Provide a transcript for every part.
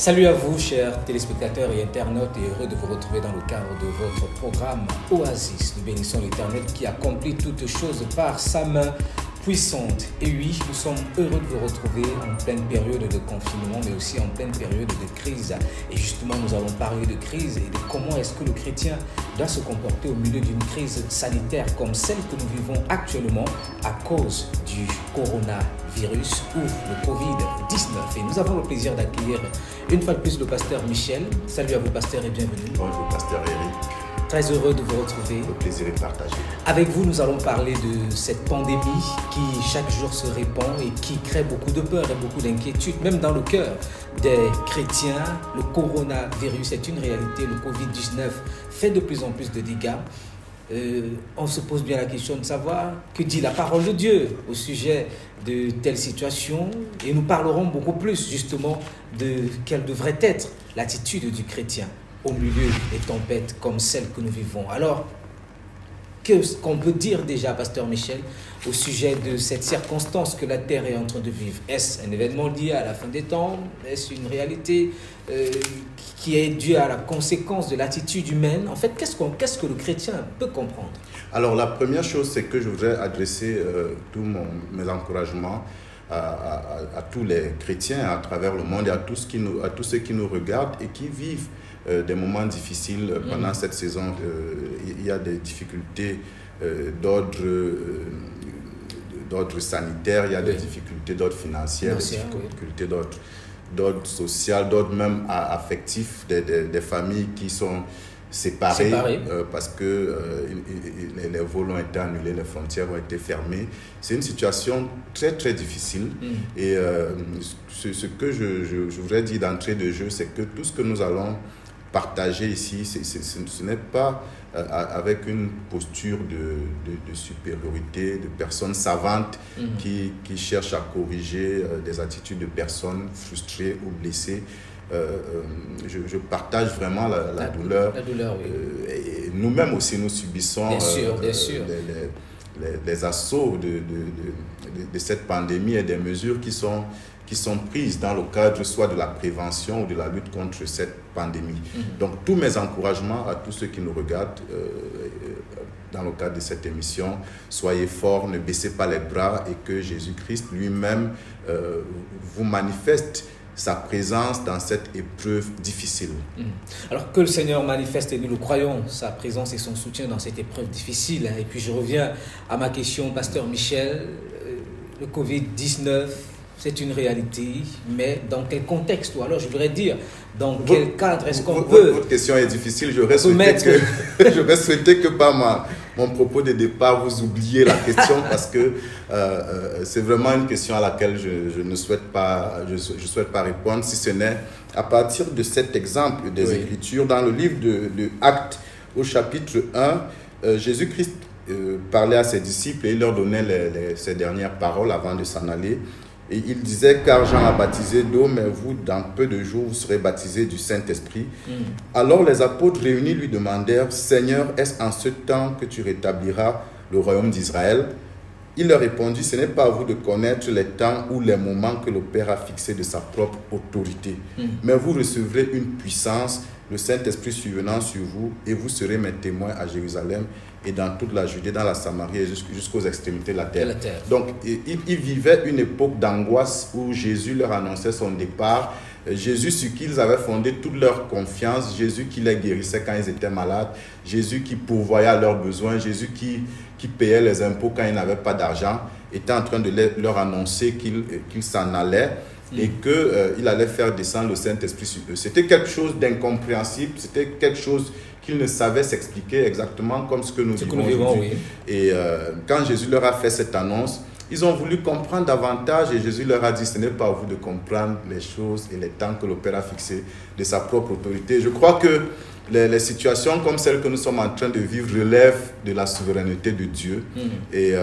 Salut à vous, chers téléspectateurs et internautes, et heureux de vous retrouver dans le cadre de votre programme Oasis. Nous bénissons l'Éternel qui accomplit toutes choses par sa main puissante. Et oui, nous sommes heureux de vous retrouver en pleine période de confinement, mais aussi en pleine période de crise. Et justement, nous allons parler de crise et de comment est-ce que le chrétien doit se comporter au milieu d'une crise sanitaire comme celle que nous vivons actuellement à cause du coronavirus ou le Covid-19. Et nous avons le plaisir d'accueillir une fois de plus le pasteur Michel. Salut à vous, pasteur, et bienvenue. Bonjour, pasteur Eric. Très heureux de vous retrouver. Le plaisir est partagé. Avec vous, nous allons parler de cette pandémie qui chaque jour se répand et qui crée beaucoup de peur et beaucoup d'inquiétude, même dans le cœur des chrétiens. Le coronavirus est une réalité. Le Covid-19 fait de plus en plus de dégâts. On se pose bien la question de savoir que dit la parole de Dieu au sujet de telles situations, et nous parlerons beaucoup plus justement de quelle devrait être l'attitude du chrétien au milieu des tempêtes comme celles que nous vivons. Alors, qu'est-ce qu'on peut dire déjà, pasteur Michel, au sujet de cette circonstance que la Terre est en train de vivre? Est-ce un événement lié à la fin des temps? Est-ce une réalité qui est due à la conséquence de l'attitude humaine? En fait, qu'est-ce que le chrétien peut comprendre? Alors, la première chose, c'est que je voudrais adresser tous mes encouragements à tous les chrétiens à travers le monde et à tous ceux qui nous regardent et qui vivent des moments difficiles pendant cette saison. Il y a des difficultés d'ordre sanitaire, il y a des difficultés d'ordre financier, des difficultés d'ordre social, d'ordre même affectif, des familles qui sont séparées. Parce que les vols ont été annulés, les frontières ont été fermées. C'est une situation très très difficile. Et ce que je voudrais dire d'entrée de jeu, c'est que tout ce que nous allons partager ici, ce n'est pas avec une posture de supériorité, de personnes savantes qui cherchent à corriger des attitudes de personnes frustrées ou blessées. Je partage vraiment la douleur. La douleur, oui. Et nous-mêmes aussi, nous subissons bien sûr. Les assauts de cette pandémie et des mesures qui sont prises dans le cadre soit de la prévention ou de la lutte contre cette pandémie. Donc, tous mes encouragements à tous ceux qui nous regardent dans le cadre de cette émission, soyez forts, ne baissez pas les bras et que Jésus-Christ lui-même vous manifeste sa présence dans cette épreuve difficile. Alors que le Seigneur manifeste, et nous le croyons, sa présence et son soutien dans cette épreuve difficile. Et puis je reviens à ma question, pasteur Michel, le Covid-19, c'est une réalité, mais dans quel contexte? Ou alors je voudrais dire, dans quel cadre est-ce qu'on peut... Votre question est difficile, j'aurais souhaité que par mon propos de départ, vous oubliez la question parce que c'est vraiment une question à laquelle je ne souhaite pas, je souhaite pas répondre, si ce n'est à partir de cet exemple des Écritures. Dans le livre de Actes, au chapitre 1, Jésus-Christ parlait à ses disciples et il leur donnait ses dernières paroles avant de s'en aller. Et il disait, car Jean a baptisé d'eau, mais vous, dans peu de jours, vous serez baptisés du Saint-Esprit. Alors les apôtres réunis lui demandèrent, Seigneur, est-ce en ce temps que tu rétabliras le royaume d'Israël? Il leur répondit, ce n'est pas à vous de connaître les temps ou les moments que le Père a fixés de sa propre autorité. Mais vous recevrez une puissance, le Saint-Esprit survenant sur vous, et vous serez mes témoins à Jérusalem et dans toute la Judée, dans la Samarie et jusqu'aux extrémités de la terre. Donc, ils vivaient une époque d'angoisse où Jésus leur annonçait son départ. Jésus sur qui ils avaient fondé toute leur confiance, Jésus qui les guérissait quand ils étaient malades, Jésus qui pourvoyait à leurs besoins, Jésus qui payait les impôts quand ils n'avaient pas d'argent, était en train de leur annoncer qu'il s'en allait et qu'il allait faire descendre le Saint-Esprit sur eux. C'était quelque chose d'incompréhensible, c'était quelque chose qu'ils ne savaient s'expliquer exactement comme ce que nous vivons aujourd'hui. Et quand Jésus leur a fait cette annonce, ils ont voulu comprendre davantage et Jésus leur a dit, ce n'est pas à vous de comprendre les choses et les temps que le Père a fixés de sa propre autorité. Je crois que les situations comme celles que nous sommes en train de vivre relèvent de la souveraineté de Dieu. Et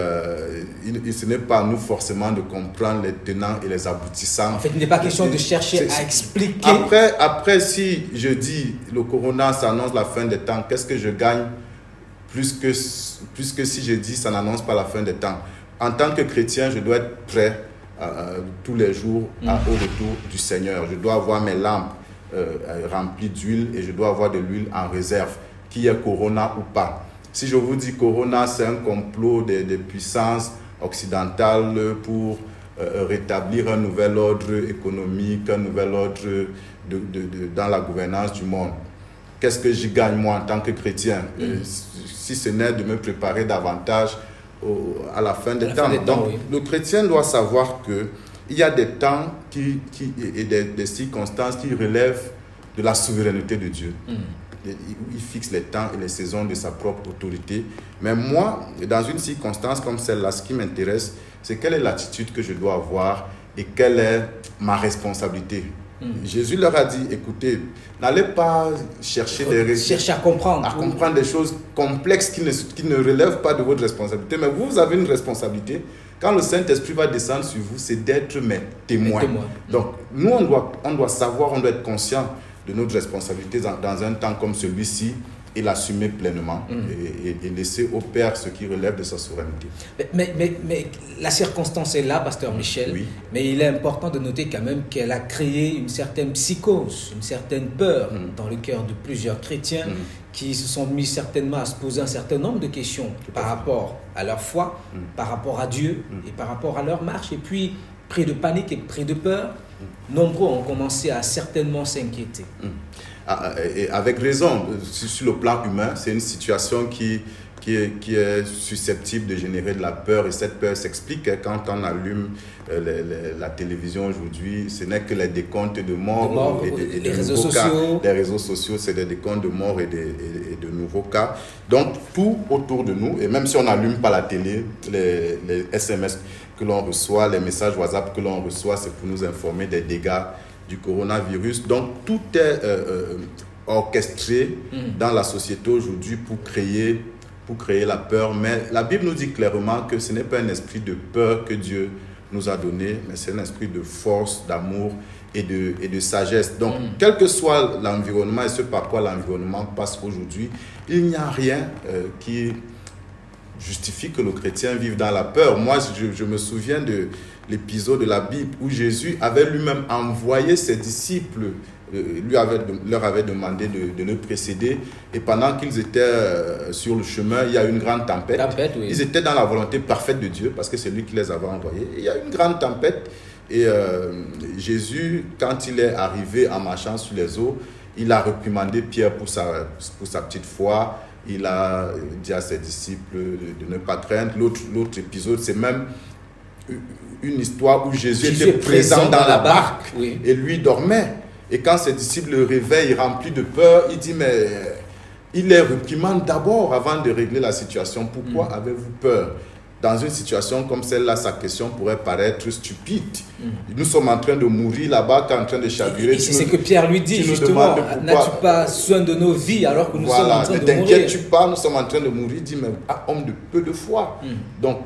ce n'est pas à nous forcément de comprendre les tenants et les aboutissants. En fait, il n'est pas question de chercher à expliquer. Après, si je dis le corona, ça annonce la fin des temps, qu'est-ce que je gagne plus que si je dis ça n'annonce pas la fin des temps? En tant que chrétien, je dois être prêt tous les jours au retour du Seigneur. Je dois avoir mes lampes rempli d'huile et je dois avoir de l'huile en réserve, qu'il y ait Corona ou pas. Si je vous dis Corona, c'est un complot des puissances occidentales pour rétablir un nouvel ordre économique, un nouvel ordre dans la gouvernance du monde. Qu'est-ce que j'y gagne moi en tant que chrétien, si ce n'est de me préparer davantage à la fin des temps. Donc, oui. Le chrétien doit savoir qu'il y a des temps et des circonstances qui relèvent de la souveraineté de Dieu. Il fixe les temps et les saisons de sa propre autorité. Mais moi, dans une circonstance comme celle-là, ce qui m'intéresse, c'est quelle est l'attitude que je dois avoir et quelle est ma responsabilité. Jésus leur a dit, écoutez, n'allez pas chercher à comprendre des choses complexes qui ne relèvent pas de votre responsabilité. Mais vous avez une responsabilité. Quand le Saint-Esprit va descendre sur vous, c'est d'être mes témoins. Donc, nous, on doit savoir, on doit être conscient de notre responsabilité dans un temps comme celui-ci et l'assumer pleinement et laisser au Père ce qui relève de sa souveraineté. Mais la circonstance est là, Pasteur Michel, oui. Mais il est important de noter quand même qu'elle a créé une certaine psychose, une certaine peur dans le cœur de plusieurs chrétiens qui se sont mis certainement à se poser un certain nombre de questions par rapport à leur foi, par rapport à Dieu et par rapport à leur marche. Et puis, pris de panique et pris de peur, nombreux ont commencé à certainement s'inquiéter. Et avec raison, sur le plan humain, c'est une situation qui est susceptible de générer de la peur, et cette peur s'explique quand on allume la télévision aujourd'hui. Ce n'est que les décomptes de morts et les réseaux sociaux. Les réseaux sociaux, c'est des décomptes de morts et de nouveaux cas. Donc tout autour de nous, et même si on n'allume pas la télé, les SMS que l'on reçoit, les messages WhatsApp que l'on reçoit, c'est pour nous informer des dégâts du coronavirus. Donc tout est orchestré dans la société aujourd'hui pour créer la peur. Mais la Bible nous dit clairement que ce n'est pas un esprit de peur que Dieu nous a donné, mais c'est un esprit de force, d'amour et de sagesse. Donc, quel que soit l'environnement et ce par quoi l'environnement passe aujourd'hui, il n'y a rien qui justifie que le chrétien vive dans la peur. Moi, je me souviens de l'épisode de la Bible où Jésus avait lui-même envoyé ses disciples, leur avait demandé de le précéder, et pendant qu'ils étaient sur le chemin, il y a eu une grande tempête. Oui. Ils étaient dans la volonté parfaite de Dieu parce que c'est lui qui les avait envoyés. Il y a eu une grande tempête et Jésus, quand il est arrivé en marchant sur les eaux, il a réprimandé Pierre pour sa petite foi. Il a dit à ses disciples de ne pas craindre. L'autre épisode, c'est même une histoire où Jésus était présent dans la barque et lui dormait. Et quand ses disciples le réveillent, remplis de peur, il dit, mais il les réprimande d'abord avant de régler la situation. Pourquoi avez-vous peur? Dans une situation comme celle-là, sa question pourrait paraître stupide. Nous sommes en train de mourir, la barque est en train de chavirer. Et c'est ce que Pierre lui dit, justement. N'as-tu pas soin de nos vies alors que nous sommes en train de mourir? Ne t'inquiète-tu pas, nous sommes en train de mourir. Il dit, mais homme de peu de foi. Donc,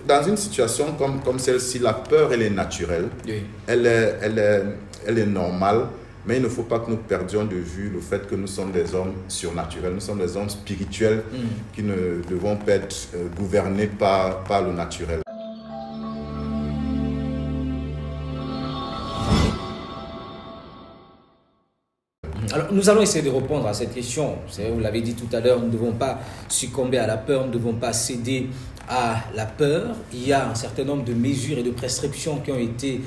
dans une situation comme celle-ci, la peur, elle est naturelle. Oui. Elle est normale. Mais il ne faut pas que nous perdions de vue le fait que nous sommes des hommes surnaturels, nous sommes des hommes spirituels qui ne devront pas être gouvernés par le naturel. Alors, nous allons essayer de répondre à cette question. Vous l'avez dit tout à l'heure, nous ne devons pas succomber à la peur, nous ne devons pas céder à la peur. Il y a un certain nombre de mesures et de prescriptions qui ont été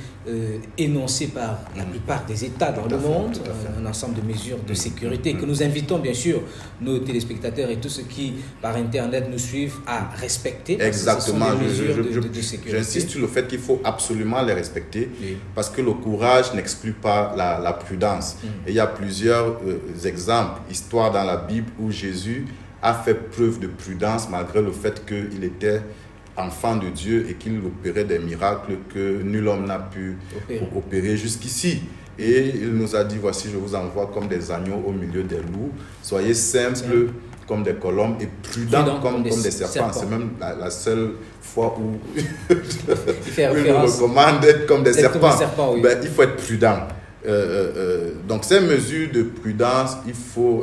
énoncées par la plupart des États dans le monde, un ensemble de mesures de sécurité que nous invitons bien sûr nos téléspectateurs et tous ceux qui par Internet nous suivent à respecter. Exactement, ce sont des mesures de sécurité. J'insiste sur le fait qu'il faut absolument les respecter parce que le courage n'exclut pas la prudence. Et il y a plusieurs exemples, histoires dans la Bible où Jésus a fait preuve de prudence malgré le fait qu'il était enfant de Dieu et qu'il opérait des miracles que nul homme n'a pu opérer jusqu'ici. Et il nous a dit, voici, je vous envoie comme des agneaux au milieu des loups. Soyez simples comme des colombes et prudents comme des serpents. C'est même la seule fois où il nous recommande d'être comme des serpents. Il faut être prudent. Donc ces mesures de prudence, il faut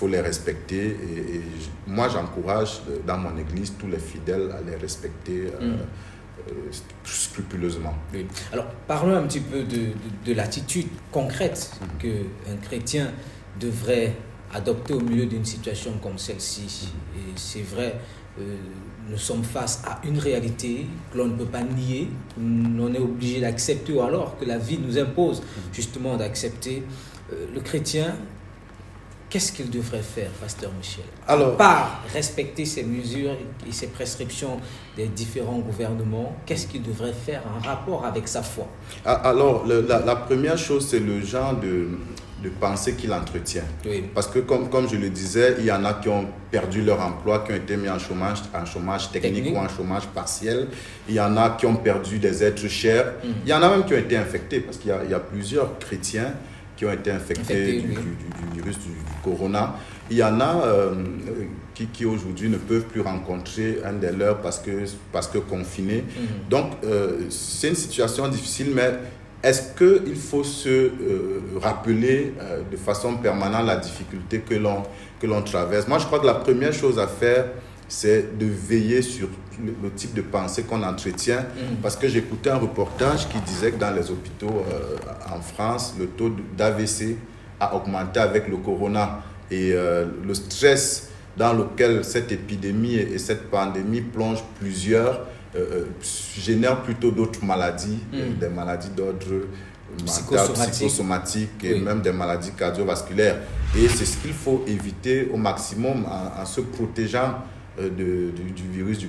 les respecter et moi j'encourage dans mon église tous les fidèles à les respecter scrupuleusement. Oui. Alors, parlons un petit peu de l'attitude concrète qu'un chrétien devrait adopter au milieu d'une situation comme celle-ci. Et c'est vrai, nous sommes face à une réalité que l'on ne peut pas nier, on est obligé d'accepter, ou alors que la vie nous impose justement d'accepter. Le chrétien, qu'est-ce qu'il devrait faire, Pasteur Michel? Alors, par respecter ces mesures et ces prescriptions des différents gouvernements, qu'est-ce qu'il devrait faire en rapport avec sa foi? Alors, la première chose, c'est le genre de pensée qu'il entretient. Oui. Parce que, comme je le disais, il y en a qui ont perdu leur emploi, qui ont été mis en chômage technique ou en chômage partiel. Il y en a qui ont perdu des êtres chers. Il y en a même qui ont été infectés, parce qu'il y a plusieurs chrétiens qui ont été infectés du virus du corona. Il y en a qui aujourd'hui ne peuvent plus rencontrer un des leurs parce que confinés. Donc, c'est une situation difficile, mais est-ce qu'il faut se rappeler de façon permanente la difficulté que l'on traverse? Moi, je crois que la première chose à faire, c'est de veiller sur le type de pensée qu'on entretient. Parce que j'écoutais un reportage qui disait que dans les hôpitaux en France, le taux d'AVC a augmenté avec le corona. Et le stress dans lequel cette épidémie et cette pandémie plonge plusieurs génère plutôt d'autres maladies, des maladies d'ordre mental, psychosomatique et même des maladies cardiovasculaires. Et c'est ce qu'il faut éviter au maximum en se protégeant du virus du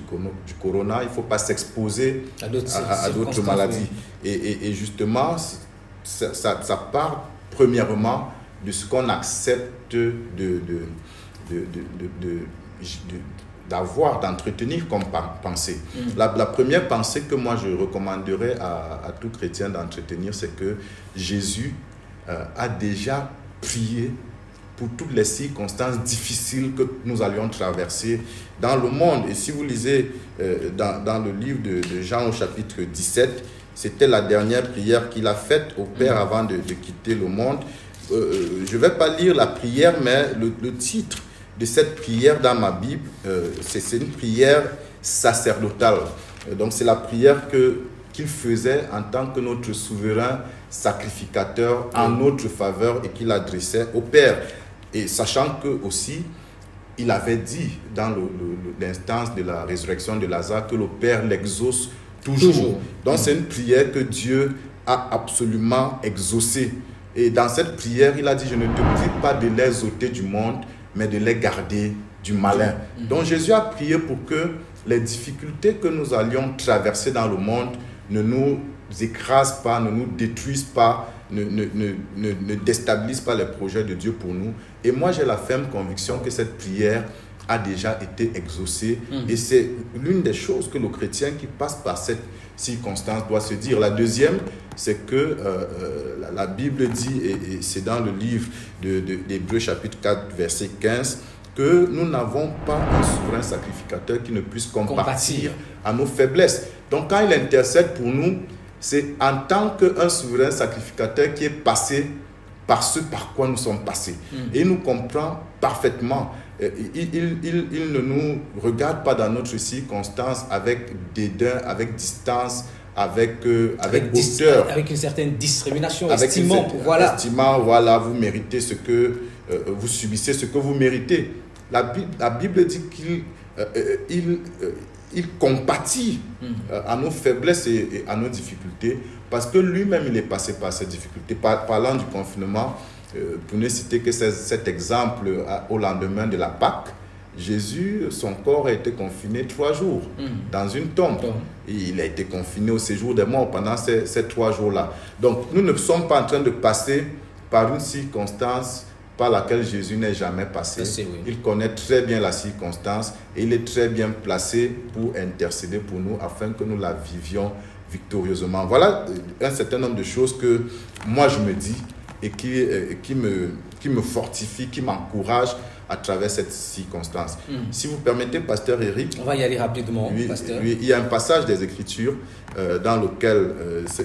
corona. Il ne faut pas s'exposer à d'autres maladies. Oui. Et justement, ça part premièrement de ce qu'on accepte d'entretenir comme pensée. La première pensée que moi je recommanderais à tout chrétien d'entretenir, c'est que Jésus a déjà prié pour toutes les circonstances difficiles que nous allions traverser dans le monde. Et si vous lisez dans le livre de Jean au chapitre 17, c'était la dernière prière qu'il a faite au Père avant de quitter le monde. Je ne vais pas lire la prière, mais le titre de cette prière dans ma Bible, c'est une prière sacerdotale. Donc c'est la prière qu'il faisait en tant que notre souverain sacrificateur en notre faveur et qu'il adressait au Père. Et sachant que aussi, il avait dit dans l'instance de la résurrection de Lazare que le Père l'exauce toujours. Donc c'est une prière que Dieu a absolument exaucée. Et dans cette prière, il a dit, je ne te prie pas de les ôter du monde, mais de les garder du malin. Donc Jésus a prié pour que les difficultés que nous allions traverser dans le monde ne nous écrasent pas, ne nous détruisent pas, ne déstabilisent pas les projets de Dieu pour nous. Et moi, j'ai la ferme conviction que cette prière a déjà été exaucée. Et c'est l'une des choses que le chrétien qui passe par cette circonstance doit se dire. La deuxième, c'est que la Bible dit, et c'est dans le livre d'Hébreux chapitre 4, verset 15, que nous n'avons pas un souverain sacrificateur qui ne puisse compatir à nos faiblesses. Donc quand il intercède pour nous, c'est en tant qu'un souverain sacrificateur qui est passé par ce par quoi nous sommes passés. Et il nous comprend parfaitement. Il ne nous regarde pas dans notre circonstance avec dédain, avec distance, avec hauteur. Avec une certaine discrimination, estimant, voilà, vous méritez ce que vous subissez, ce que vous méritez. La Bible dit qu'il compatit à nos faiblesses et à nos difficultés, parce que lui-même, il est passé par ces difficultés. Parlant du confinement, pour ne citer que cet exemple, au lendemain de la Pâque, Jésus, son corps a été confiné 3 jours dans une tombe. Et il a été confiné au séjour des morts pendant ces 3 jours-là. Donc, nous ne sommes pas en train de passer par une circonstance par laquelle Jésus n'est jamais passé. Il connaît très bien la circonstance et il est très bien placé pour intercéder pour nous afin que nous la vivions victorieusement. Voilà un certain nombre de choses que moi je me dis et qui me fortifie, qui m'encourage à travers cette circonstance. Si vous permettez, Pasteur Eric, on va y aller rapidement, Pasteur. Il y a un passage des Écritures dans lequel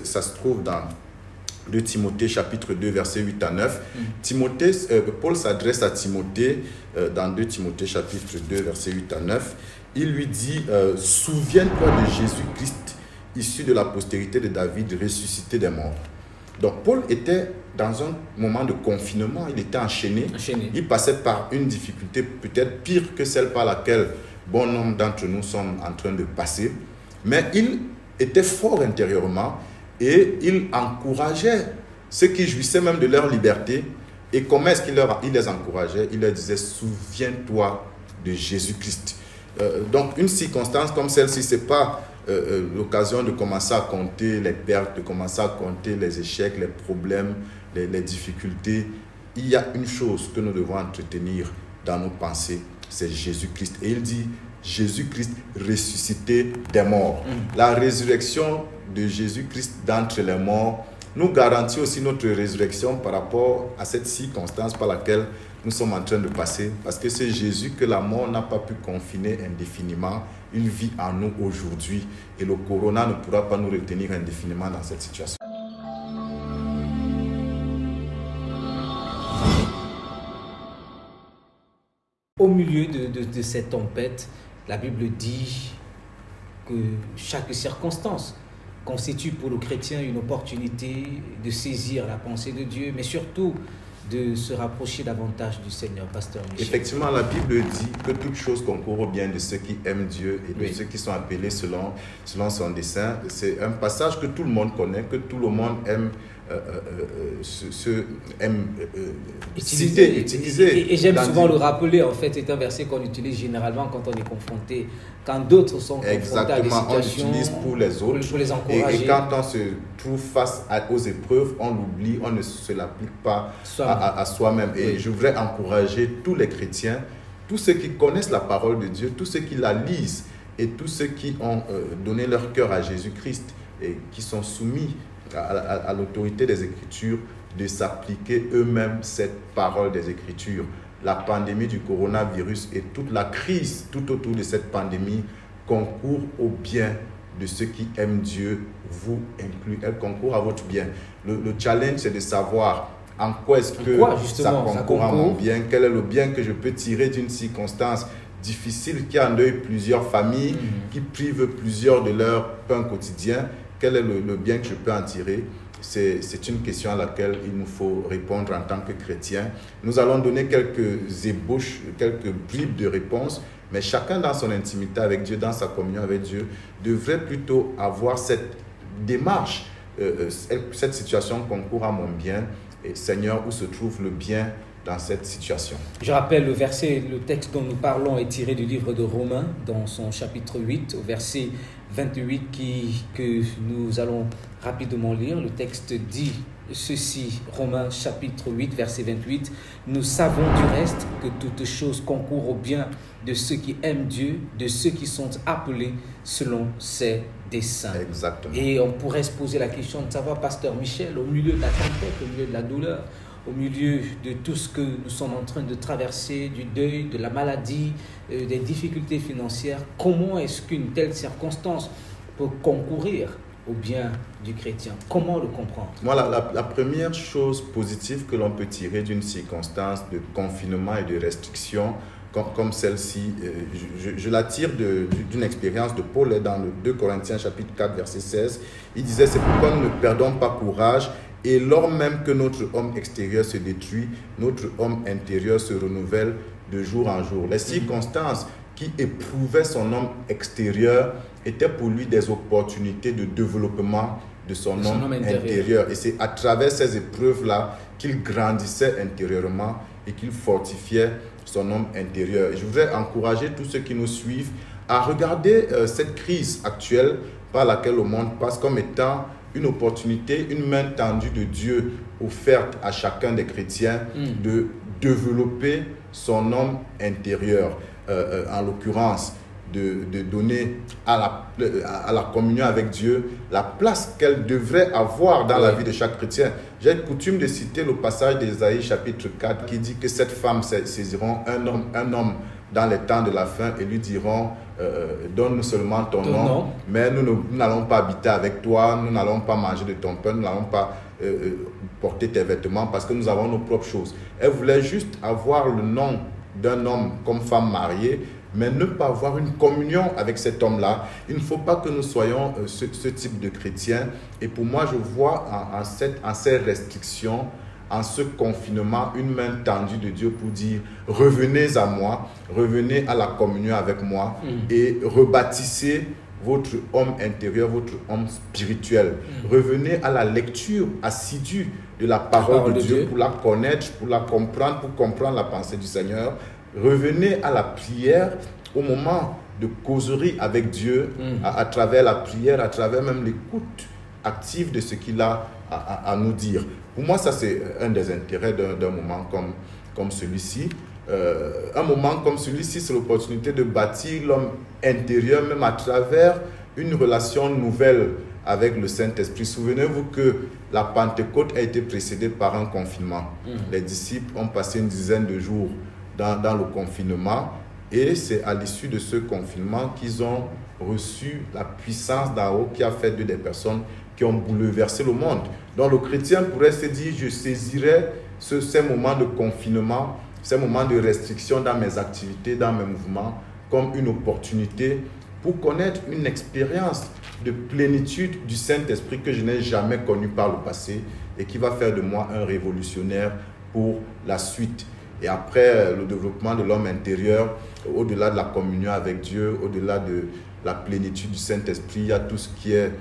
ça se trouve dans 2 Timothée chapitre 2 versets 8 à 9. Paul s'adresse à Timothée dans 2 Timothée chapitre 2 versets 8 à 9. Il lui dit, souviens-toi de Jésus-Christ issu de la postérité de David, ressuscité des morts. Donc Paul était dans un moment de confinement, il était enchaîné. Il passait par une difficulté peut-être pire que celle par laquelle bon nombre d'entre nous sommes en train de passer. Mais il était fort intérieurement et il encourageait ceux qui jouissaient même de leur liberté. Et comment est-ce qu'il les encourageait? Il leur disait, souviens-toi de Jésus-Christ. Donc une circonstance comme celle-ci, ce n'est pas l'occasion de commencer à compter les pertes, de commencer à compter les échecs, les problèmes, les difficultés. Il y a une chose que nous devons entretenir dans nos pensées, c'est Jésus-Christ. Et il dit, Jésus-Christ ressuscité des morts. La résurrection de Jésus-Christ d'entre les morts nous garantit aussi notre résurrection par rapport à cette circonstance par laquelle nous sommes en train de passer. Parce que c'est Jésus que la mort n'a pas pu confiner indéfiniment. Il vit en nous aujourd'hui. Et le corona ne pourra pas nous retenir indéfiniment dans cette situation. Au milieu de cette tempête, la Bible dit que chaque circonstance constitue pour le chrétien une opportunité de saisir la pensée de Dieu, mais surtout de se rapprocher davantage du Seigneur, Pasteur Michel. Effectivement, la Bible dit que toute chose concourt au bien de ceux qui aiment Dieu et de ceux qui sont appelés selon son dessein. C'est un passage que tout le monde connaît, que tout le monde aime utiliser. Et j'aime souvent le rappeler, en fait, c'est un verset qu'on utilise généralement quand on est confronté, quand d'autres sont confrontés à des situations. On l'utilise pour les autres. Pour les encourager. Et quand on se trouve face aux épreuves, on l'oublie, on ne se l'applique pas à soi-même. Et je voudrais encourager tous les chrétiens, tous ceux qui connaissent la parole de Dieu, tous ceux qui la lisent et tous ceux qui ont donné leur cœur à Jésus-Christ et qui sont soumis à l'autorité des Écritures, de s'appliquer eux-mêmes cette parole des Écritures. La pandémie du coronavirus et toute la crise tout autour de cette pandémie concourt au bien de ceux qui aiment Dieu, vous inclus. Elle concourt à votre bien. Le challenge, c'est de savoir en quoi est-ce que ça concourt à mon bien, quel est le bien que je peux tirer d'une circonstance difficile qui endeuille plusieurs familles, qui prive plusieurs de leur pain quotidien. Quel est le bien que je peux en tirer? C'est une question à laquelle il nous faut répondre en tant que chrétiens. Nous allons donner quelques ébauches, quelques bribes de réponses, mais chacun dans son intimité avec Dieu, dans sa communion avec Dieu, devrait plutôt avoir cette démarche. Cette situation concourt à mon bien. Et Seigneur, où se trouve le bien dans cette situation? Je rappelle le texte dont nous parlons est tiré du livre de Romains, dans son chapitre 8, au verset 28, que nous allons rapidement lire. Le texte dit ceci, Romains chapitre 8, verset 28. Nous savons du reste que toutes choses concourent au bien de ceux qui aiment Dieu, de ceux qui sont appelés selon ses desseins. Exactement. Et on pourrait se poser la question de savoir, Pasteur Michel, au milieu de la tempête, au milieu de la douleur, au milieu de tout ce que nous sommes en train de traverser, du deuil, de la maladie, des difficultés financières, comment est-ce qu'une telle circonstance peut concourir au bien du chrétien? Comment le comprendre? Moi, la première chose positive que l'on peut tirer d'une circonstance de confinement et de restriction comme celle-ci, je la tire d'une expérience de Paul dans le 2 Corinthiens chapitre 4, verset 16. Il disait, c'est pourquoi nous ne perdons pas courage. Et lors même que notre homme extérieur se détruit, notre homme intérieur se renouvelle de jour en jour. Les circonstances qui éprouvaient son homme extérieur étaient pour lui des opportunités de développement de son homme intérieur. Et c'est à travers ces épreuves-là qu'il grandissait intérieurement et qu'il fortifiait son homme intérieur. Et je voudrais encourager tous ceux qui nous suivent à regarder cette crise actuelle par laquelle le monde passe comme étant une opportunité, une main tendue de Dieu offerte à chacun des chrétiens de développer son homme intérieur. En l'occurrence, de donner à la communion avec Dieu la place qu'elle devrait avoir dans la vie de chaque chrétien. J'ai coutume de citer le passage d'Ésaïe chapitre 4 qui dit que cette femme saisiront un homme dans les temps de la fin et lui diront donne-nous seulement ton nom, mais nous n'allons pas habiter avec toi, nous n'allons pas manger de ton pain, nous n'allons pas porter tes vêtements parce que nous avons nos propres choses. Elle voulait juste avoir le nom d'un homme comme femme mariée, mais ne pas avoir une communion avec cet homme-là. Il ne faut pas que nous soyons ce type de chrétiens. Et pour moi, je vois en ces restrictions, en ce confinement, une main tendue de Dieu pour dire « Revenez à moi, revenez à la communion avec moi et rebâtissez votre homme intérieur, votre homme spirituel. Revenez à la lecture assidue de la parole de Dieu pour la connaître, pour la comprendre, pour comprendre la pensée du Seigneur. Revenez à la prière au moment de causerie avec Dieu, à travers la prière, à travers même l'écoute active de ce qu'il a à nous dire. » Pour moi, ça c'est un des intérêts d'un moment comme celui-ci. Un moment comme celui-ci, c'est l'opportunité de bâtir l'homme intérieur, même à travers une relation nouvelle avec le Saint-Esprit. Souvenez-vous que la Pentecôte a été précédée par un confinement. Les disciples ont passé une dizaine de jours dans le confinement et c'est à l'issue de ce confinement qu'ils ont reçu la puissance d'en haut qui a fait d'eux des personnes qui ont bouleversé le monde. Donc le chrétien pourrait se dire, je saisirai ces moments de confinement, ces moments de restriction dans mes activités, dans mes mouvements, comme une opportunité pour connaître une expérience de plénitude du Saint-Esprit que je n'ai jamais connue par le passé et qui va faire de moi un révolutionnaire pour la suite. Et après le développement de l'homme intérieur, au-delà de la communion avec Dieu, au-delà de la plénitude du Saint-Esprit, il y a tout ce qui est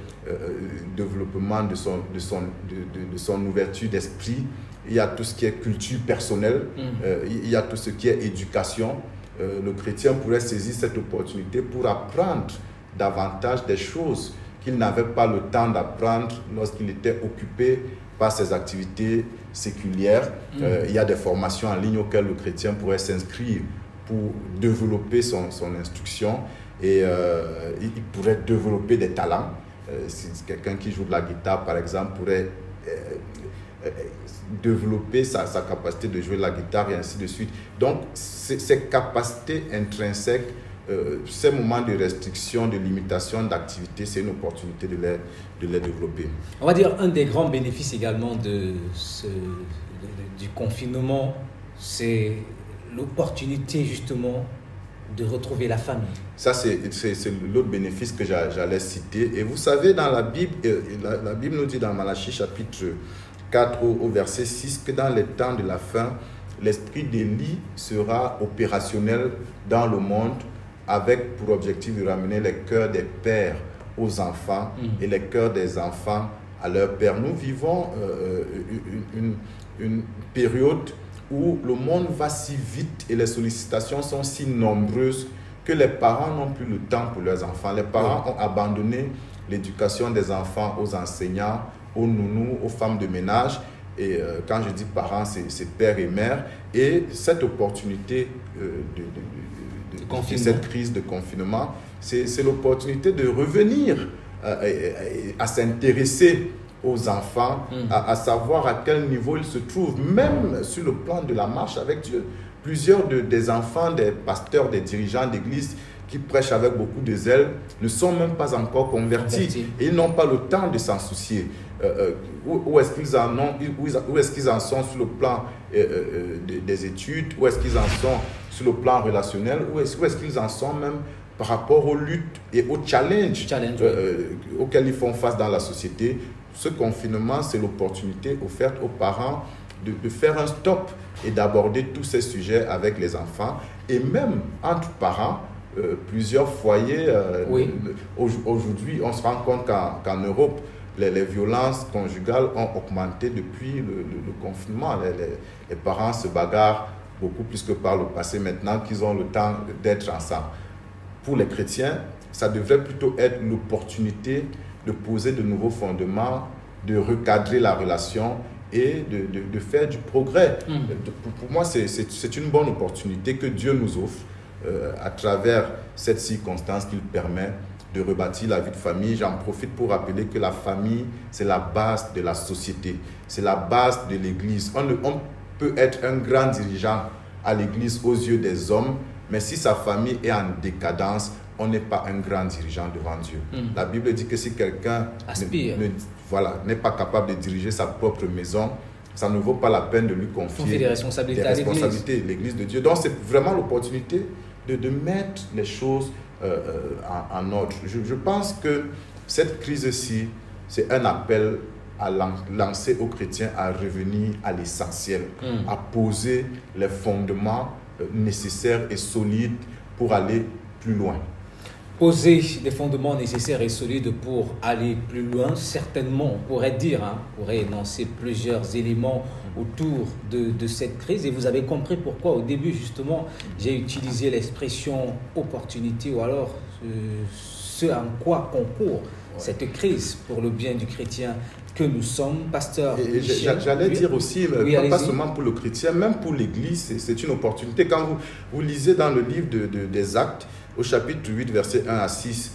développement de son ouverture d'esprit, il y a tout ce qui est culture personnelle, il y a tout ce qui est éducation. Le chrétien pourrait saisir cette opportunité pour apprendre davantage des choses qu'il n'avait pas le temps d'apprendre lorsqu'il était occupé par ses activités séculières. Il y a des formations en ligne auxquelles le chrétien pourrait s'inscrire pour développer son instruction et il pourrait développer des talents. Si quelqu'un qui joue de la guitare, par exemple, pourrait développer sa capacité de jouer de la guitare et ainsi de suite. Donc, ces capacités intrinsèques, ces moments de restriction, de limitation d'activité, c'est une opportunité de les développer. On va dire un des grands bénéfices également du confinement, c'est l'opportunité justement de retrouver la famille. Ça, c'est l'autre bénéfice que j'allais citer. Et vous savez, dans la Bible, la Bible nous dit dans Malachie chapitre 4 au verset 6 que dans les temps de la fin, l'esprit d'Élie sera opérationnel dans le monde avec pour objectif de ramener les cœurs des pères aux enfants et les cœurs des enfants à leurs pères. Nous vivons une période où le monde va si vite et les sollicitations sont si nombreuses que les parents n'ont plus le temps pour leurs enfants. Les parents ont abandonné l'éducation des enfants aux enseignants, aux nounous, aux femmes de ménage. Et quand je dis parents, c'est père et mère. Et cette opportunité de cette crise de confinement, c'est l'opportunité de revenir à s'intéresser aux enfants, à savoir à quel niveau ils se trouvent, même sur le plan de la marche avec Dieu. Plusieurs des enfants, des pasteurs, des dirigeants d'église qui prêchent avec beaucoup de zèle ne sont même pas encore convertis et ils n'ont pas le temps de s'en soucier. Où est-ce qu'ils en sont sur le plan des études, où est-ce qu'ils en sont sur le plan relationnel, où est-ce qu'ils en sont même par rapport aux luttes et aux challenges auxquels ils font face dans la société. Ce confinement, c'est l'opportunité offerte aux parents de faire un stop et d'aborder tous ces sujets avec les enfants. Et même entre parents, plusieurs foyers, aujourd'hui, on se rend compte qu'en Europe, les violences conjugales ont augmenté depuis le confinement. Les parents se bagarrent beaucoup plus que par le passé maintenant qu'ils ont le temps d'être ensemble. Pour les chrétiens, ça devrait plutôt être l'opportunité de poser de nouveaux fondements, de recadrer la relation et de faire du progrès. Pour moi, c'est une bonne opportunité que Dieu nous offre à travers cette circonstance qu'il permet de rebâtir la vie de famille. J'en profite pour rappeler que la famille, c'est la base de la société, c'est la base de l'Église. On peut être un grand dirigeant à l'Église aux yeux des hommes, mais si sa famille est en décadence, on n'est pas un grand dirigeant devant Dieu. La Bible dit que si quelqu'un n'est pas capable de diriger sa propre maison, ça ne vaut pas la peine de lui confier des responsabilités à l'Église de Dieu. Donc c'est vraiment l'opportunité de mettre les choses en ordre. Je pense que cette crise-ci, c'est un appel à lancer aux chrétiens à revenir à l'essentiel, à poser les fondements nécessaires et solides pour aller plus loin. Poser des fondements nécessaires et solides pour aller plus loin, certainement, on pourrait dire, on pourrait énoncer plusieurs éléments autour de cette crise. Et vous avez compris pourquoi, au début, justement, j'ai utilisé l'expression opportunité ou alors ce en quoi concourt cette crise pour le bien du chrétien que nous sommes. Pasteur Michel, j'allais dire aussi, pas seulement pour le chrétien, même pour l'Église, c'est une opportunité. Quand vous lisez dans le livre des Actes, au chapitre 8, versets 1 à 6,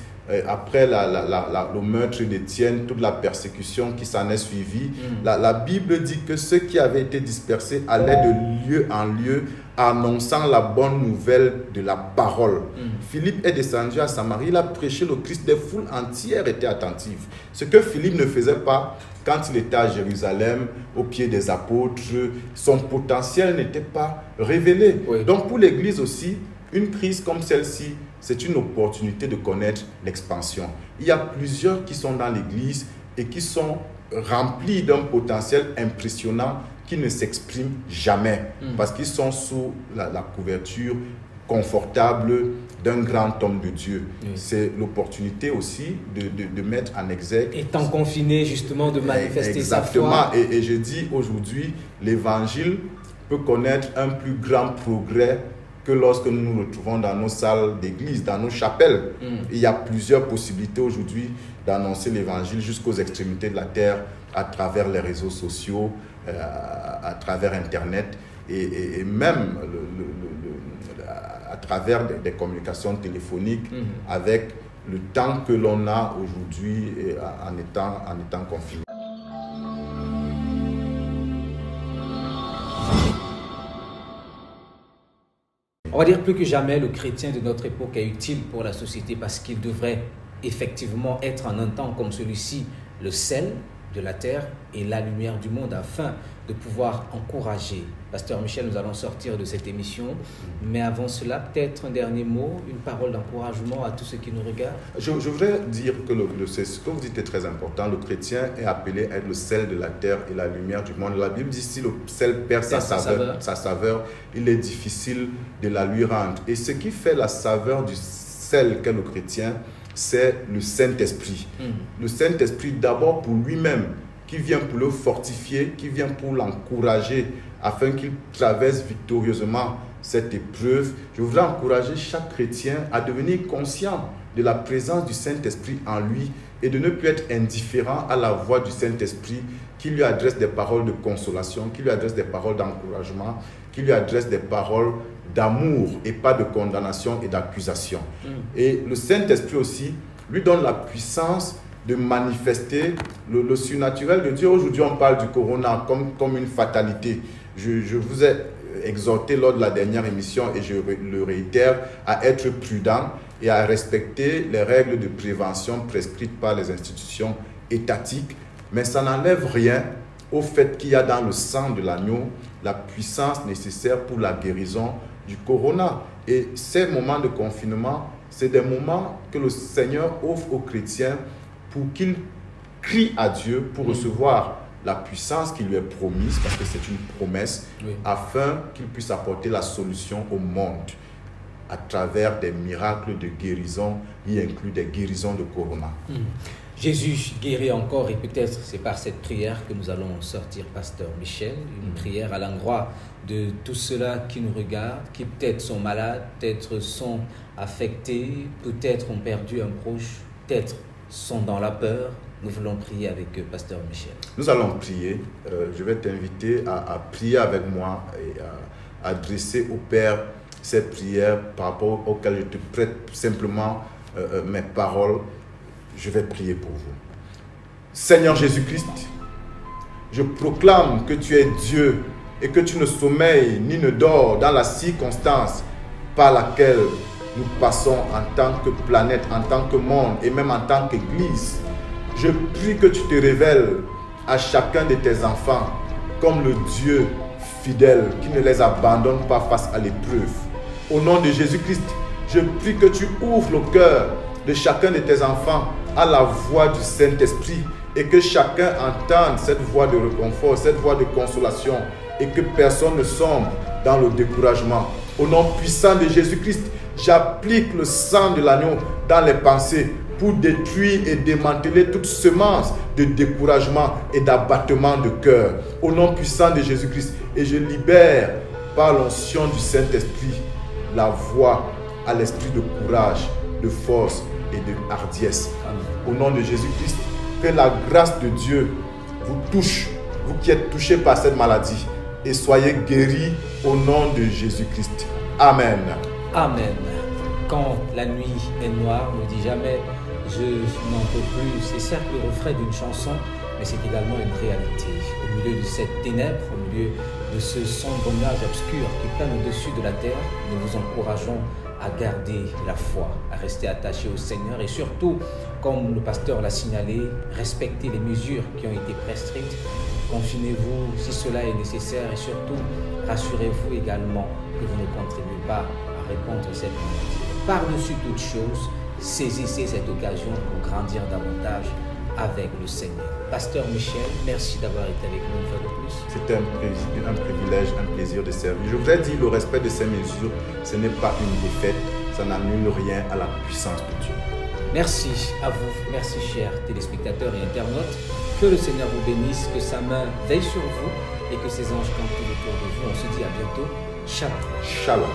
après le meurtre d'Étienne, toute la persécution qui s'en est suivie, la Bible dit que ceux qui avaient été dispersés allaient de lieu en lieu annonçant la bonne nouvelle de la parole. Philippe est descendu à Samarie, il a prêché le Christ, des foules entières étaient attentives. Ce que Philippe ne faisait pas quand il était à Jérusalem, au pied des apôtres, son potentiel n'était pas révélé. Oui. Donc pour l'Église aussi, une crise comme celle-ci, c'est une opportunité de connaître l'expansion. Il y a plusieurs qui sont dans l'Église et qui sont remplis d'un potentiel impressionnant qui ne s'expriment jamais parce qu'ils sont sous la couverture confortable d'un grand homme de Dieu. Oui. C'est l'opportunité aussi de mettre en exergue. Étant confiné justement de manifester sa foi. Et je dis aujourd'hui, l'Évangile peut connaître un plus grand progrès que lorsque nous nous retrouvons dans nos salles d'église, dans nos chapelles. Il y a plusieurs possibilités aujourd'hui d'annoncer l'évangile jusqu'aux extrémités de la terre à travers les réseaux sociaux, à travers Internet et même à travers des communications téléphoniques avec le temps que l'on a aujourd'hui en étant confiné. On va dire plus que jamais, le chrétien de notre époque est utile pour la société parce qu'il devrait effectivement être en un temps comme celui-ci le sel de la terre et la lumière du monde afin de pouvoir encourager. Pasteur Michel, nous allons sortir de cette émission, mais avant cela, peut-être un dernier mot, une parole d'encouragement à tous ceux qui nous regardent. Je voudrais dire que ce que vous dites est très important. Le chrétien est appelé à être le sel de la terre et la lumière du monde. La Bible dit si le sel perd sa saveur, il est difficile de la lui rendre. Et ce qui fait la saveur du sel qu'est le chrétien, c'est le Saint-Esprit. Le Saint-Esprit d'abord pour lui-même, qui vient pour le fortifier, qui vient pour l'encourager afin qu'il traverse victorieusement cette épreuve. Je voudrais encourager chaque chrétien à devenir conscient de la présence du Saint-Esprit en lui et de ne plus être indifférent à la voix du Saint-Esprit qui lui adresse des paroles de consolation, qui lui adresse des paroles d'encouragement, qui lui adresse des paroles d'amour et pas de condamnation et d'accusation. Et le Saint-Esprit aussi lui donne la puissance de manifester le surnaturel de Dieu. Aujourd'hui, on parle du corona comme une fatalité. Je vous ai exhorté lors de la dernière émission et je le réitère à être prudent et à respecter les règles de prévention prescrites par les institutions étatiques. Mais ça n'enlève rien au fait qu'il y a dans le sang de l'agneau la puissance nécessaire pour la guérison du corona. Et ces moments de confinement, c'est des moments que le Seigneur offre aux chrétiens pour qu'ils crient à Dieu pour recevoir la puissance qui lui est promise, parce que c'est une promesse, afin qu'il puisse apporter la solution au monde à travers des miracles de guérison, y inclut des guérisons de corona. Jésus guérit encore et peut-être c'est par cette prière que nous allons sortir, Pasteur Michel, une prière à l'endroit de tous ceux-là qui nous regardent, qui peut-être sont malades, peut-être sont affectés, peut-être ont perdu un proche, peut-être sont dans la peur. Nous voulons prier avec Pasteur Michel. Nous allons prier. Je vais t'inviter à prier avec moi et à adresser au Père cette prière par rapport auquel je te prête simplement mes paroles. Je vais prier pour vous. Seigneur Jésus-Christ, je proclame que tu es Dieu et que tu ne sommeilles ni ne dors dans la circonstance par laquelle nous passons en tant que planète, en tant que monde et même en tant qu'Église. Je prie que tu te révèles à chacun de tes enfants comme le Dieu fidèle qui ne les abandonne pas face à l'épreuve. Au nom de Jésus-Christ, je prie que tu ouvres le cœur de chacun de tes enfants à la voix du Saint-Esprit et que chacun entende cette voix de réconfort, cette voix de consolation et que personne ne sombre dans le découragement. Au nom puissant de Jésus-Christ, j'applique le sang de l'agneau dans les pensées pour détruire et démanteler toute semence de découragement et d'abattement de cœur. Au nom puissant de Jésus-Christ, et je libère par l'onction du Saint-Esprit la voix à l'esprit de courage, de force et de hardiesse. Au nom de Jésus-Christ, que la grâce de Dieu vous touche, vous qui êtes touchés par cette maladie, et soyez guéris au nom de Jésus-Christ. Amen. Amen. Quand la nuit est noire, ne dis jamais « je n'en peux plus ». C'est certes le refrain d'une chanson, mais c'est également une réalité. Au milieu de cette ténèbre, au milieu de ce sombre nuage obscur qui plane au-dessus de la terre, nous vous encourageons à garder la foi, à rester attaché au Seigneur et surtout, comme le pasteur l'a signalé, respectez les mesures qui ont été prescrites. Confinez-vous si cela est nécessaire et surtout, rassurez-vous également que vous ne contribuez pas à répandre cette maladie. Par-dessus toute chose, saisissez cette occasion pour grandir davantage avec le Seigneur. Pasteur Michel, merci d'avoir été avec nous une fois de plus. C'était un privilège, un plaisir de servir. Je voudrais dire, le respect de ces mesures, ce n'est pas une défaite, ça n'annule rien à la puissance de Dieu. Merci à vous, merci chers téléspectateurs et internautes. Que le Seigneur vous bénisse, que sa main veille sur vous et que ses anges campent autour de vous. On se dit à bientôt. Shalom. Shalom.